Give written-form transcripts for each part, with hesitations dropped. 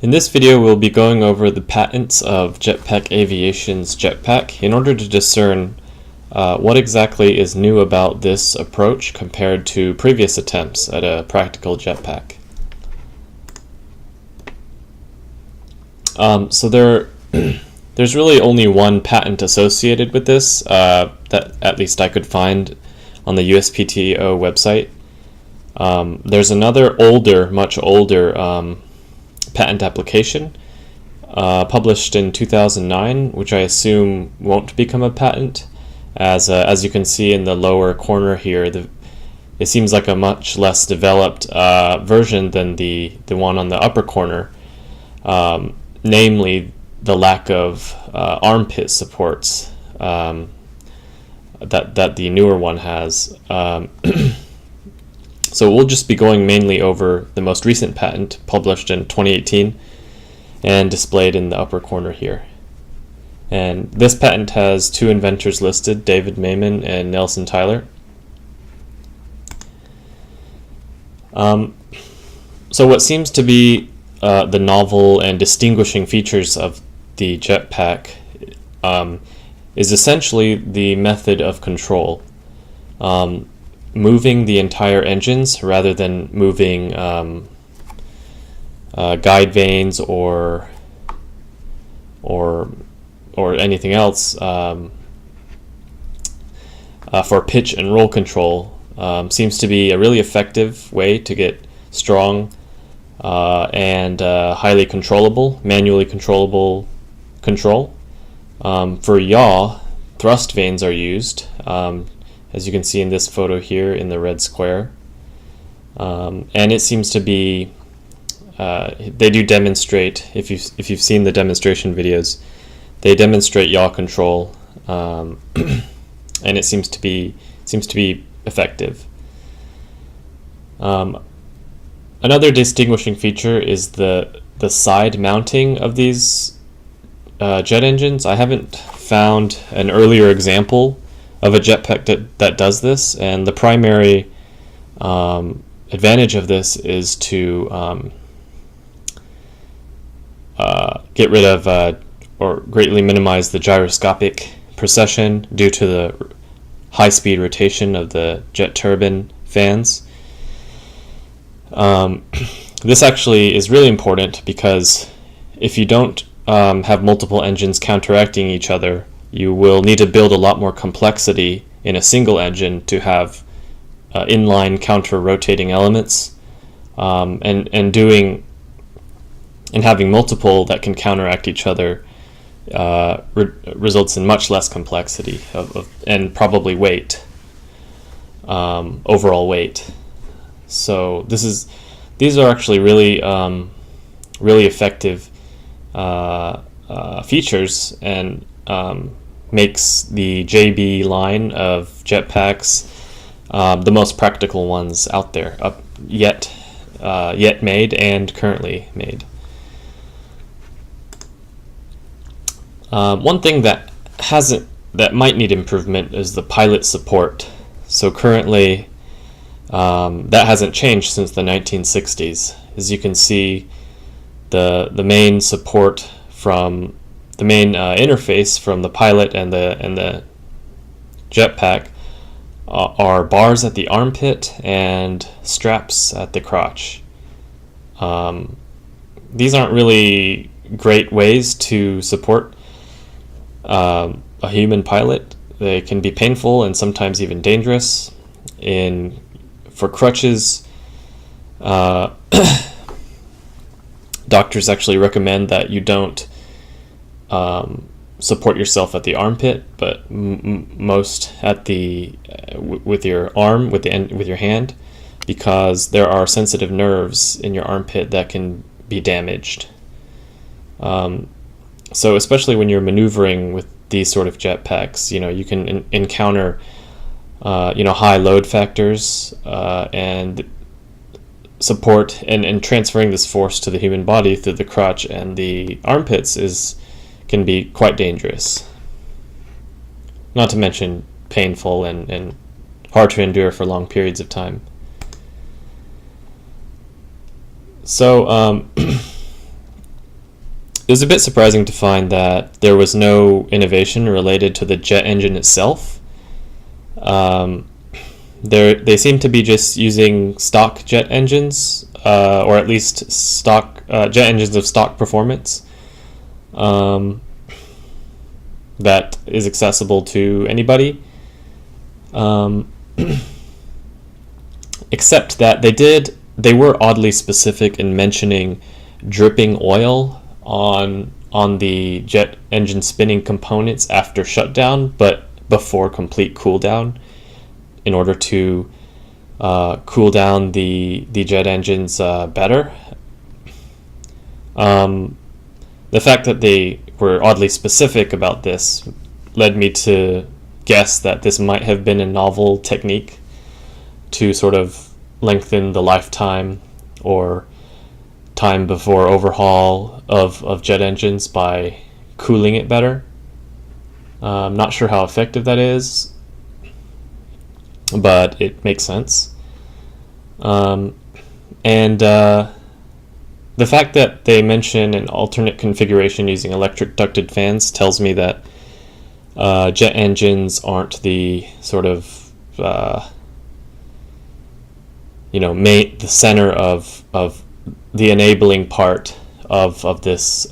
In this video, we'll be going over the patents of JetPack Aviation's jetpack in order to discern what exactly is new about this approach compared to previous attempts at a practical jetpack. There's really only one patent associated with this that at least I could find on the USPTO website. There's another much older patent application published in 2009, which I assume won't become a patent, as you can see in the lower corner here. It seems like a much less developed version than the one on the upper corner, namely the lack of armpit supports that the newer one has. So we'll just be going mainly over the most recent patent published in 2018 and displayed in the upper corner here. And this patent has two inventors listed, David Mayman and Nelson Tyler. So what seems to be the novel and distinguishing features of the jetpack is essentially the method of control. Moving the entire engines rather than moving guide vanes or anything else for pitch and roll control seems to be a really effective way to get strong and highly controllable, manually controllable control. For yaw, thrust vanes are used, as you can see in this photo here in the red square. And it seems to be, they do demonstrate, if you've seen the demonstration videos, they demonstrate yaw control, and it seems to be effective. Another distinguishing feature is the side mounting of these jet engines. I haven't found an earlier example of a jetpack that does this, and the primary advantage of this is to get rid of or greatly minimize the gyroscopic precession due to the high-speed rotation of the jet turbine fans. This actually is really important because if you don't have multiple engines counteracting each other, you will need to build a lot more complexity in a single engine to have inline counter-rotating elements, and having multiple that can counteract each other results in much less complexity and probably weight, overall weight. So these are actually really effective features, and makes the JB line of jetpacks the most practical ones out there, yet made and currently made. One thing that might need improvement is the pilot support. So currently, that hasn't changed since the 1960s. As you can see, the main support from the main interface from the pilot and the jetpack are bars at the armpit and straps at the crotch. These aren't really great ways to support a human pilot. They can be painful and sometimes even dangerous. For crutches, doctors actually recommend that you don't support yourself at the armpit, but most at with your arm, with your hand, because there are sensitive nerves in your armpit that can be damaged. So especially when you're maneuvering with these sort of jetpacks, you can encounter high load factors, and support and transferring this force to the human body through the crotch and the armpits can be quite dangerous. Not to mention painful and hard to endure for long periods of time. So it was a bit surprising to find that there was no innovation related to the jet engine itself. They seem to be just using stock jet engines, or at least stock jet engines of stock performance, that is accessible to anybody. Except that they were oddly specific in mentioning dripping oil on the jet engine spinning components after shutdown, but before complete cool down, in order to cool down the jet engines better. The fact that they were oddly specific about this led me to guess that this might have been a novel technique to sort of lengthen the lifetime or time before overhaul of jet engines by cooling it better. I'm not sure how effective that is, but it makes sense. And the fact that they mention an alternate configuration using electric ducted fans tells me that jet engines aren't the sort of the center of the enabling part of this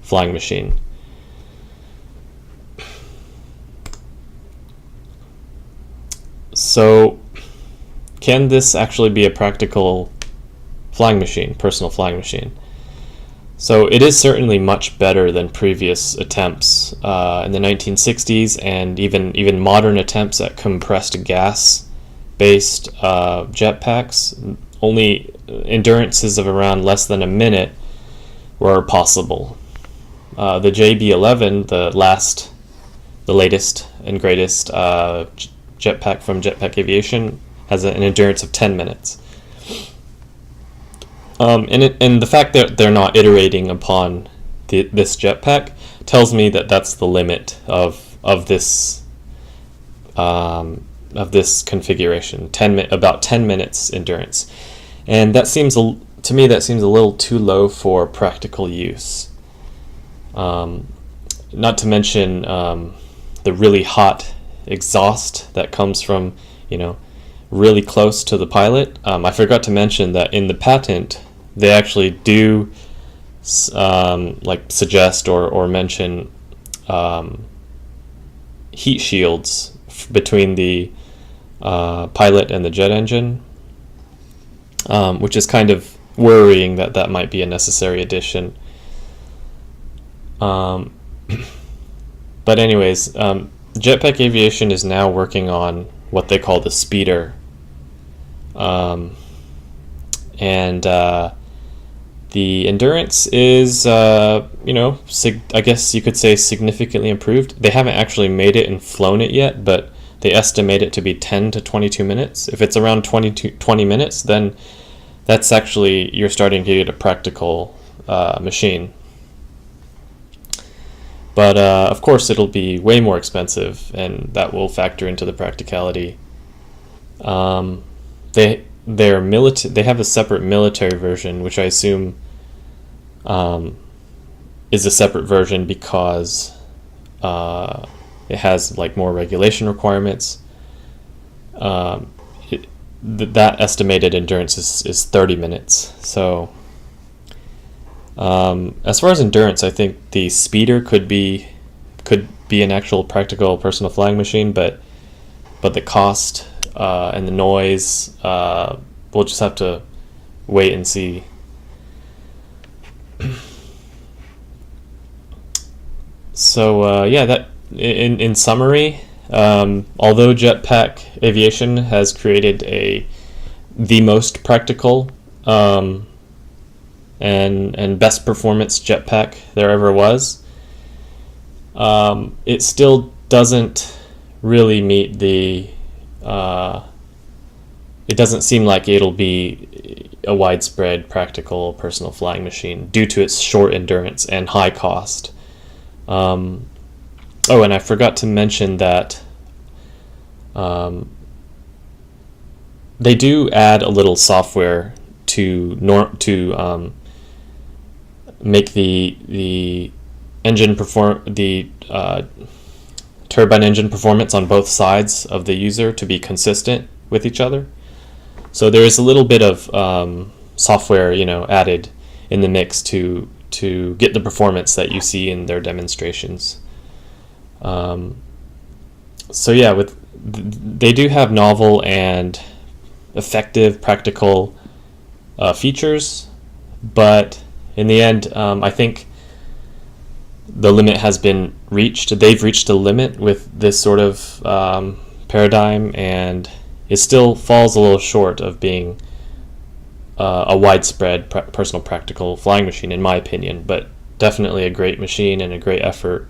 flying machine. So, can this actually be a practical flying machine, personal flying machine? So it is certainly much better than previous attempts in the 1960s, and even modern attempts at compressed gas-based jetpacks. Only endurances of around less than a minute were possible. The JB-11, the latest and greatest jetpack from JetPack Aviation, has an endurance of 10 minutes. And the fact that they're not iterating upon this jetpack tells me that that's the limit of this configuration. About 10 minutes endurance, and that seems to me that seems a little too low for practical use. Not to mention the really hot exhaust that comes from really close to the pilot. I forgot to mention that in the patent they actually do suggest or mention heat shields between the pilot and the jet engine, which is kind of worrying that might be a necessary addition. But anyways, JetPack Aviation is now working on what they call the speeder, and the endurance is, I guess you could say significantly improved. They haven't actually made it and flown it yet, but they estimate it to be 10 to 22 minutes. If it's around 20 minutes, then that's actually, you're starting to get a practical machine. But of course, it'll be way more expensive, and that will factor into the practicality. They have a separate military version, which I assume is a separate version because it has more regulation requirements. That estimated endurance is 30 minutes. So as far as endurance, I think the speeder could be an actual practical personal flying machine, but the cost and the noise, we'll just have to wait and see. So that in summary, although JetPack Aviation has created the most practical and best performance jetpack there ever was, it still doesn't really meet the it doesn't seem like it'll be a widespread practical personal flying machine due to its short endurance and high cost. And I forgot to mention that they do add a little software to make the engine perform the turbine engine performance on both sides of the user to be consistent with each other. So there is a little bit of software, added in the mix to get the performance that you see in their demonstrations. So yeah, they do have novel and effective practical features, but in the end, I think the limit has been reached. They've reached a limit with this sort of paradigm, and it still falls a little short of being a widespread personal practical flying machine, in my opinion, but definitely a great machine and a great effort